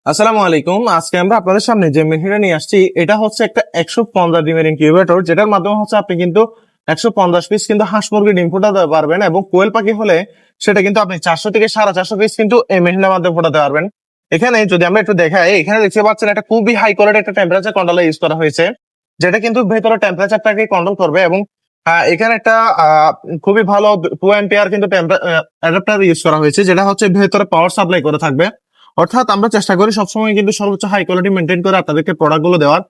আসসালামু আলাইকুম। আজকে আমরা আপনাদের সামনে যে মেশিনটা নিয়ে আসছি এটা হচ্ছে একটা 150 ডিমের ইনকিউবেটর, যেটার মাধ্যমে হচ্ছে আপনি কিন্তু 150 পিস কিন্তু হাঁস মুরগি ডিম ফোটাতে পারবেন, এবং কোয়েল পাখি হলে সেটা কিন্তু আপনি 400 থেকে 450 পিস কিন্তু এই মেশিনের মাধ্যমে ফোটাতে পারবেন। এখানে যদি আমরা একটু দেখাই, এখানে দেখতে পাচ্ছেন একটা খুবই হাই কোয়ালিটি একটা টেম্পারেচার কন্ট্রোলার ইউজ করা হয়েছে, যেটা কিন্তু ভেতরে টেম্পারেচারটাকে কন্ট্রোল করবে। এবং এখানে একটা খুবই ভালো 2 অ্যাম্পিয়ার কিন্তু অ্যাডাপ্টার ইউজ করা হয়েছে, যেটা হচ্ছে ভেতরে পাওয়ার সাপ্লাই করে থাকবে। অর্থাৎ আমরা চেষ্টা করি সবসময় কিন্তু সর্বোচ্চ হাই কোয়ালিটি মেনটেন করে আপনাদেরকে প্রোডাক্ট গুলো দেওয়ার।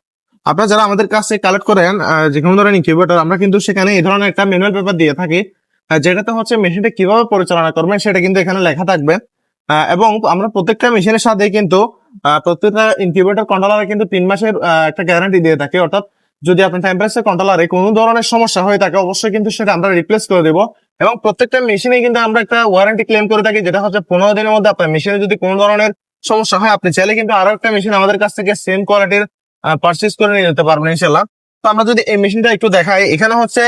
আপনারা যারা আমাদের কাছে কালেক্ট করেন যে কোনো ধরনের ইনকিউবেটর, আমরা কিন্তু সেখানে এই ধরনের একটা ম্যানুয়াল পেপার দিয়ে থাকি, যেটাতে হচ্ছে মেশিনটা কিভাবে পরিচালনা করবেন সেটা কিন্তু এখানে লেখা থাকবে। এবং আমরা প্রত্যেকটা মেশিনের সাথে কিন্তু প্রত্যেকটা ইনকিউবেটর কন্ট্রোলারে কিন্তু 3 মাসের একটা গ্যারান্টি দিয়ে থাকি। অর্থাৎ যদি আপনার টেম্পারেচার কন্ট্রোলারে কোনো ধরনের সমস্যা হয়ে থাকে, অবশ্যই কিন্তু সেটা আমরা রিপ্লেস করে দেবো। এবং প্রত্যেকটা মেশিনে কিন্তু আমরা একটা ওয়ারেন্টি ক্লেম করে থাকি, যেটা হচ্ছে 15 দিনের মধ্যে আপনার মেশিনে যদি কোনো ধরনের সমস্যা হয়, আপনি চাইলে কিন্তু আরো একটা মেশিন আমাদের কাছ থেকে সেম কোয়ালিটির পারচেজ করে নিয়ে যেতে পারবেন ইনশাল্লাহ। তো আমরা যদি এই মেশিনটা একটু দেখাই, এখানে হচ্ছে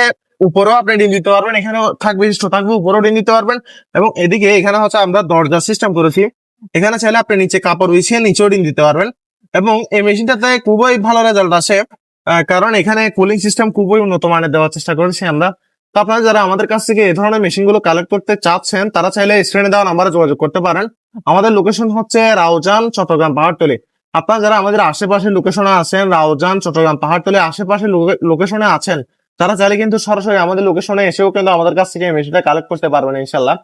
উপরেও আপনি ডিম দিতে পারবেন, এখানে থাকবে স্টো থাকবে, উপরেও ডিম দিতে পারবেন। এবং এদিকে এখানে হচ্ছে আমরা দরজা সিস্টেম করেছি, এখানে চাইলে আপনি নিচে কাপড় বিছিয়ে নিচেও ডিম দিতে পারবেন। এবং এই মেশিনটাতে খুবই ভালো রেজাল্ট আসে, কারণ এখানে কুলিং সিস্টেম খুবই উন্নত মানের দেওয়ার চেষ্টা করেছি আমরা। তো আপনারা যারা আমাদের কাছ থেকে এই ধরনের মেশিন গুলো কালেক্ট করতে চাচ্ছেন, তারা চাইলে স্ক্রিনে দেওয়া নাম্বারে যোগাযোগ করতে পারেন। আমাদের লোকেশন হচ্ছে রাউজান, চট্টগ্রাম, পাহাড়তলী। আপনারা যারা আমাদের আশেপাশের লোকেশনে আছেন, রাউজান, চট্টগ্রাম, পাহাড়তলী আশেপাশে লোকেশনে আছেন, তারা চাইলে কিন্তু সরাসরি আমাদের লোকেশনে এসেও কিন্তু আমাদের কাছ থেকে মেশিনটা কালেক্ট করতে পারবেন ইনশাল্লাহ।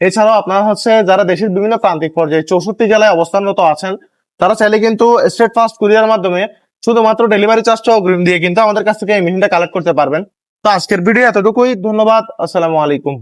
এছাড়াও আপনারা হচ্ছে যারা দেশের বিভিন্ন প্রান্তিক পর্যায়ে 64 জেলায় অবস্থানরত আছেন, তারা চাইলে কিন্তু স্টেট ফাস্ট কুরিয়ার মাধ্যমে শুধুমাত্র ডেলিভারি চার্জটা অগ্রিম দিয়ে কিন্তু আমাদের কাছ থেকে এই মেশিনটা কালেক্ট করতে পারবেন। তো আজকের ভিডিও এতটুকুই, ধন্যবাদ, আসসালামু আলাইকুম।